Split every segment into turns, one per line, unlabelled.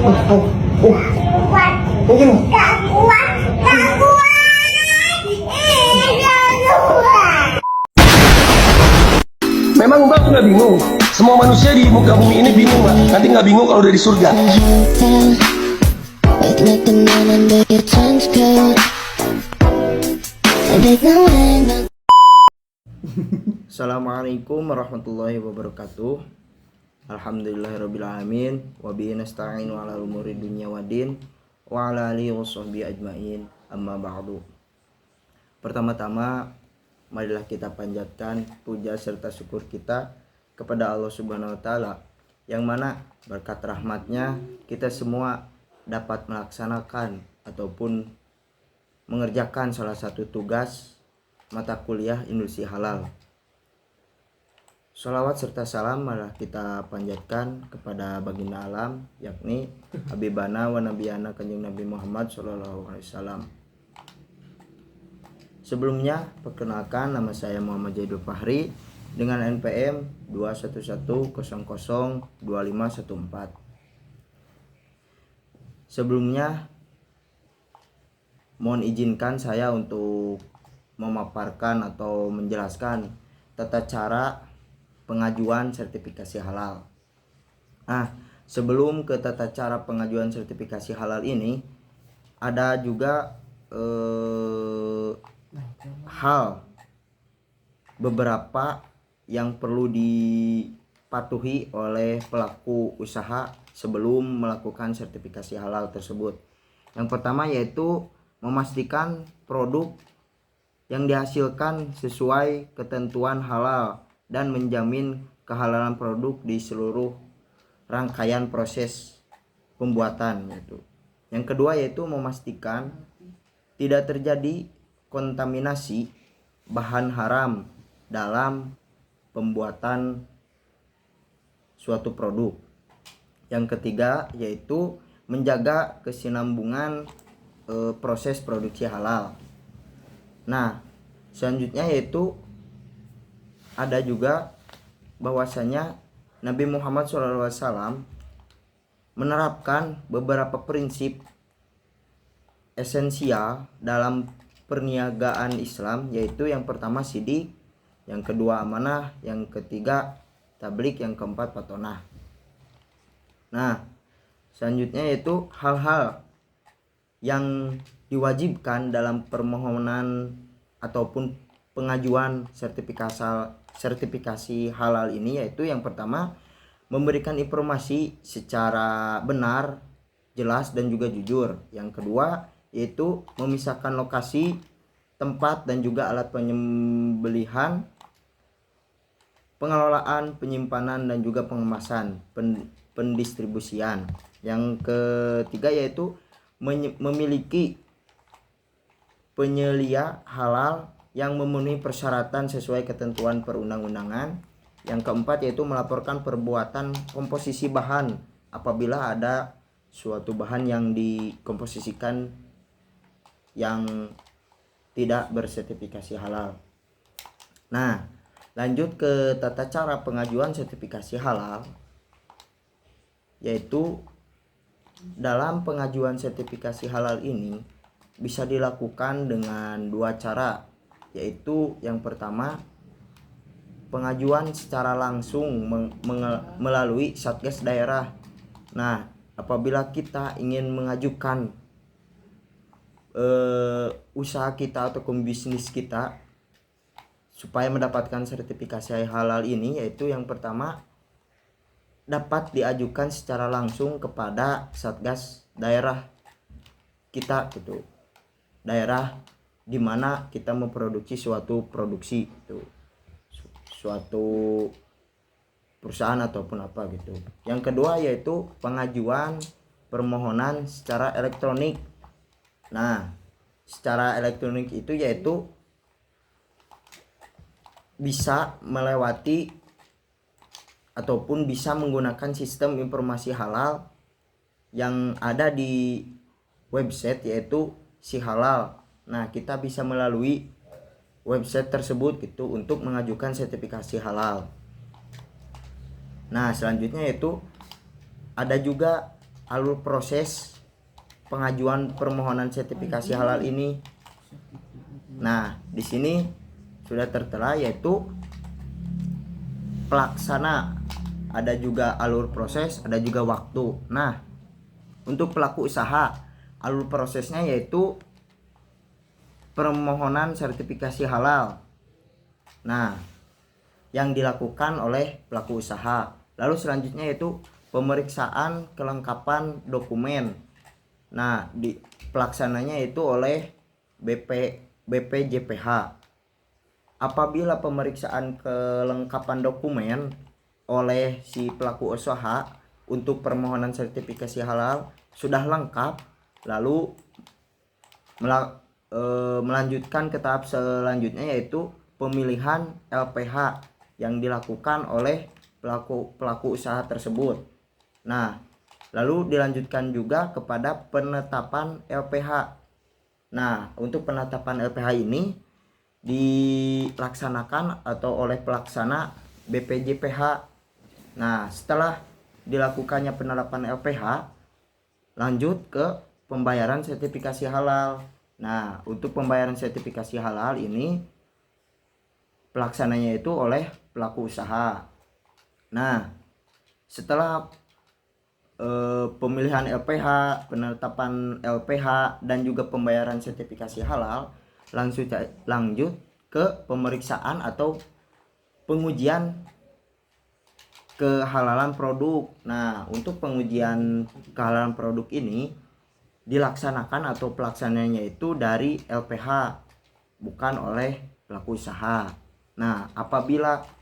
Mungkin memang Mbak sudah bingung. Semua manusia di muka bumi ini bingung, Mbak. Nanti nggak bingung kalau udah di surga.
Assalamualaikum warahmatullahi wabarakatuh. Alhamdulillahirrabbilalamin. Wabihi nasta'in wa ala umuri dunya waddin wa ala alihi washabbihi ajmain. Amma ba'du. Pertama-tama marilah kita panjatkan puja serta syukur kita kepada Allah Subhanahu wa taala, yang mana berkat rahmatnya kita semua dapat melaksanakan ataupun mengerjakan salah satu tugas mata kuliah Industri Halal. Sholawat serta salam malah kita panjatkan kepada baginda alam, yakni Habibana wa Nabiyana Kanjeng Nabi Muhammad SAW. Sebelumnya, perkenalkan, nama saya Muhammad Jaidul Fahri dengan NPM 211002514. Sebelumnya, mohon izinkan saya untuk memaparkan atau menjelaskan tata cara pengajuan sertifikasi halal. Nah, sebelum ke tata cara pengajuan sertifikasi halal ini, ada juga hal beberapa yang perlu dipatuhi oleh pelaku usaha sebelum melakukan sertifikasi halal tersebut. Yang pertama yaitu memastikan produk yang dihasilkan sesuai ketentuan halal dan menjamin kehalalan produk di seluruh rangkaian proses pembuatan yaitu. Yang kedua yaitu memastikan tidak terjadi kontaminasi bahan haram dalam pembuatan suatu produk. Yang ketiga yaitu menjaga kesinambungan proses produksi halal. Nah, selanjutnya yaitu ada juga bahwasanya Nabi Muhammad SAW menerapkan beberapa prinsip esensial dalam perniagaan Islam, yaitu yang pertama sidik, yang kedua amanah, yang ketiga tablik, yang keempat patonah. Nah, selanjutnya yaitu hal-hal yang diwajibkan dalam permohonan ataupun pengajuan sertifikasi halal ini, yaitu yang pertama memberikan informasi secara benar, jelas dan juga jujur. Yang kedua yaitu memisahkan lokasi, tempat dan juga alat penyembelihan, pengelolaan, penyimpanan dan juga pengemasan, pendistribusian. Yang ketiga yaitu memiliki penyelia halal yang memenuhi persyaratan sesuai ketentuan perundang-undangan. Yang keempat yaitu melaporkan perbuatan komposisi bahan apabila ada suatu bahan yang dikomposisikan yang tidak bersertifikasi halal. Nah, lanjut ke tata cara pengajuan sertifikasi halal, yaitu dalam pengajuan sertifikasi halal ini bisa dilakukan dengan dua cara, yaitu yang pertama pengajuan secara langsung melalui Satgas daerah. Nah, apabila kita ingin mengajukan usaha kita atau bisnis kita supaya mendapatkan sertifikasi halal ini, yaitu yang pertama dapat diajukan secara langsung kepada Satgas daerah kita gitu. Daerah di mana kita memproduksi suatu produksi itu, suatu perusahaan ataupun apa gitu. Yang kedua yaitu pengajuan permohonan secara elektronik. Nah, secara elektronik itu yaitu bisa melewati ataupun bisa menggunakan sistem informasi halal yang ada di website yaitu Si Halal. Nah, kita bisa melalui website tersebut gitu untuk mengajukan sertifikasi halal. Nah, selanjutnya yaitu ada juga alur proses pengajuan permohonan sertifikasi halal ini. Nah, di sini sudah tertera yaitu pelaksana, ada juga alur proses, ada juga waktu. Nah, untuk pelaku usaha, alur prosesnya yaitu permohonan sertifikasi halal. Nah, yang dilakukan oleh pelaku usaha. Lalu selanjutnya yaitu pemeriksaan kelengkapan dokumen. Nah, di pelaksananya itu oleh BPJPH. Apabila pemeriksaan kelengkapan dokumen oleh si pelaku usaha untuk permohonan sertifikasi halal sudah lengkap, lalu melanjutkan ke tahap selanjutnya yaitu pemilihan LPH yang dilakukan oleh pelaku usaha tersebut. Nah, lalu dilanjutkan juga kepada penetapan LPH. Nah, untuk penetapan LPH ini dilaksanakan atau oleh pelaksana BPJPH. Nah, setelah dilakukannya penerapan LPH, lanjut ke pembayaran sertifikasi halal. Nah, untuk pembayaran sertifikasi halal ini pelaksananya itu oleh pelaku usaha. Nah, setelah pemilihan LPH, penetapan LPH dan juga pembayaran sertifikasi halal, lanjut ke pemeriksaan atau pengujian kehalalan produk. Nah, untuk pengujian kehalalan produk ini dilaksanakan atau pelaksananya itu dari LPH, bukan oleh pelaku usaha. Nah, apabila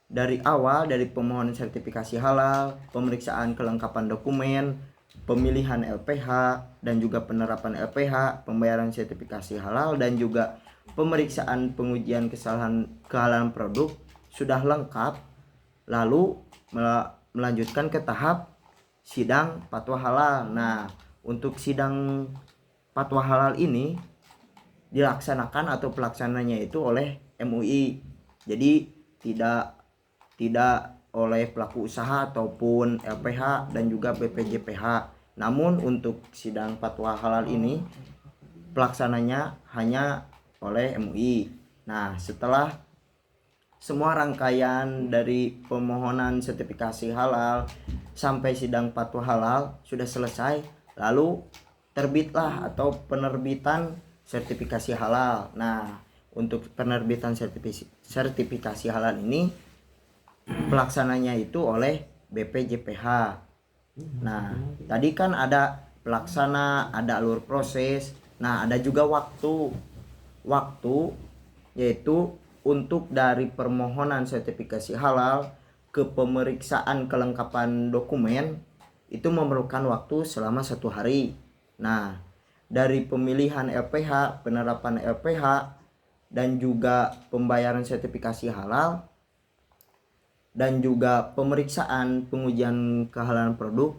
dari awal dari pemohonan sertifikasi halal, pemeriksaan kelengkapan dokumen, pemilihan LPH dan juga penerapan LPH, pembayaran sertifikasi halal dan juga pemeriksaan pengujian kehalalan produk sudah lengkap, lalu melanjutkan ke tahap sidang fatwa halal. Nah, untuk sidang fatwa halal ini dilaksanakan atau pelaksananya itu oleh MUI. Jadi tidak oleh pelaku usaha ataupun LPH dan juga BPJPH. Namun untuk sidang fatwa halal ini pelaksananya hanya oleh MUI. Nah, setelah semua rangkaian dari pemohonan sertifikasi halal sampai sidang fatwa halal sudah selesai, lalu terbitlah atau penerbitan sertifikasi halal. Nah, untuk penerbitan sertifikasi halal ini pelaksananya itu oleh BPJPH. Nah, tadi kan ada pelaksana, ada alur proses. Nah, ada juga waktu yaitu untuk dari permohonan sertifikasi halal ke pemeriksaan kelengkapan dokumen itu memerlukan waktu selama 1 hari. Nah, dari pemilihan LPH, penerapan LPH dan juga pembayaran sertifikasi halal dan juga pemeriksaan pengujian kehalalan produk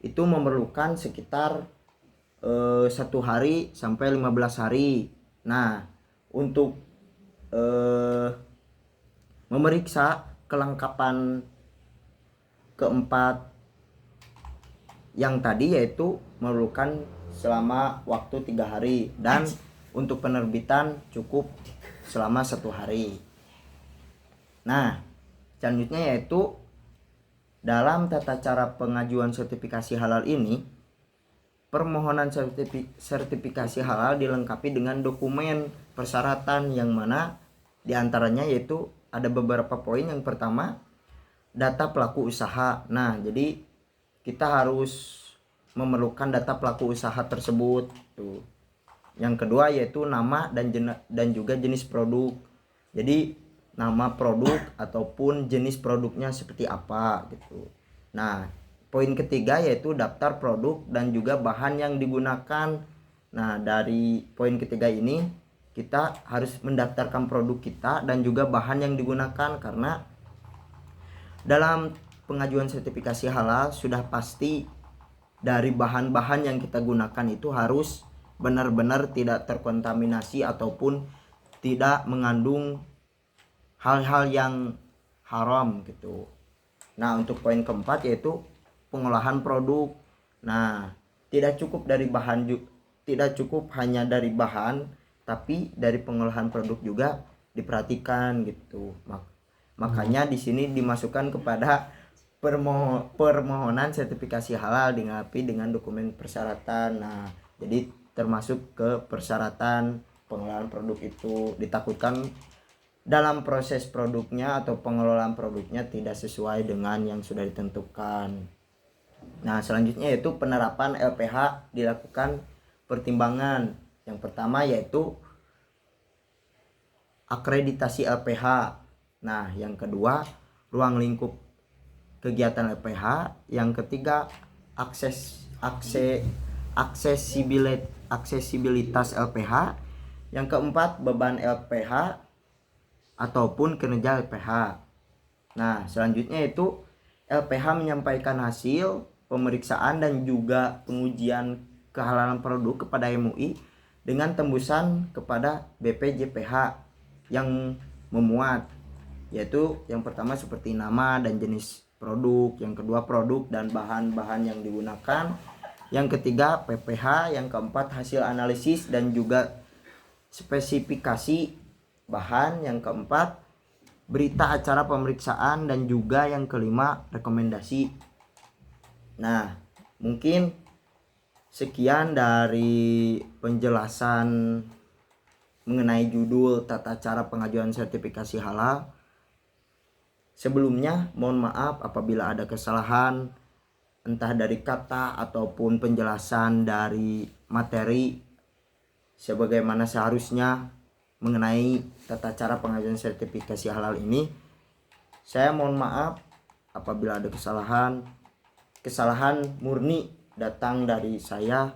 itu memerlukan sekitar 1 hari sampai 15 hari. Nah, untuk memeriksa kelengkapan keempat yang tadi yaitu memerlukan selama waktu 3 hari dan untuk penerbitan cukup selama 1 hari. Nah, selanjutnya yaitu dalam tata cara pengajuan sertifikasi halal ini, permohonan sertifikasi halal dilengkapi dengan dokumen persyaratan yang mana diantaranya yaitu ada beberapa poin. Yang pertama, data pelaku usaha. Nah, jadi kita harus memerlukan data pelaku usaha tersebut tuh. Yang kedua yaitu nama dan juga jenis produk. Jadi nama produk ataupun jenis produknya seperti apa gitu. Nah, poin ketiga yaitu daftar produk dan juga bahan yang digunakan. Nah, dari poin ketiga ini kita harus mendaftarkan produk kita dan juga bahan yang digunakan, karena dalam pengajuan sertifikasi halal sudah pasti dari bahan-bahan yang kita gunakan itu harus benar-benar tidak terkontaminasi ataupun tidak mengandung hal-hal yang haram gitu. Nah, untuk poin keempat yaitu pengolahan produk. Nah, tidak cukup tidak cukup hanya dari bahan, tapi dari pengolahan produk juga diperhatikan gitu. Makanya di sini dimasukkan kepada permohonan sertifikasi halal dilengkapi dengan dokumen persyaratan. Nah, jadi termasuk ke persyaratan pengolahan produk itu, ditakutkan dalam proses produknya atau pengelolaan produknya tidak sesuai dengan yang sudah ditentukan. Nah, selanjutnya yaitu penerapan LPH dilakukan pertimbangan. Yang pertama yaitu akreditasi LPH. Nah, yang kedua ruang lingkup kegiatan LPH. Yang ketiga aksesibilitas LPH. Yang keempat beban LPH ataupun kinerja LPH. Nah, selanjutnya itu LPH menyampaikan hasil pemeriksaan dan juga pengujian kehalalan produk kepada MUI dengan tembusan kepada BPJPH yang memuat, yaitu yang pertama seperti nama dan jenis produk, yang kedua produk dan bahan-bahan yang digunakan, yang ketiga PPH, yang keempat hasil analisis dan juga spesifikasi bahan, yang keempat berita acara pemeriksaan, dan juga yang kelima rekomendasi. Nah, mungkin sekian dari penjelasan mengenai judul tata cara pengajuan sertifikasi halal. Sebelumnya mohon maaf apabila ada kesalahan entah dari kata ataupun penjelasan dari materi sebagaimana seharusnya mengenai tata cara pengajuan sertifikasi halal ini. Saya mohon maaf apabila ada kesalahan murni datang dari saya.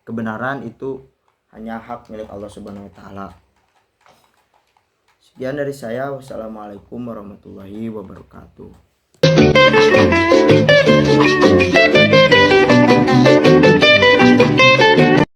Kebenaran itu hanya hak milik Allah Subhanahu wa taala. Sekian dari saya. Wassalamualaikum warahmatullahi wabarakatuh.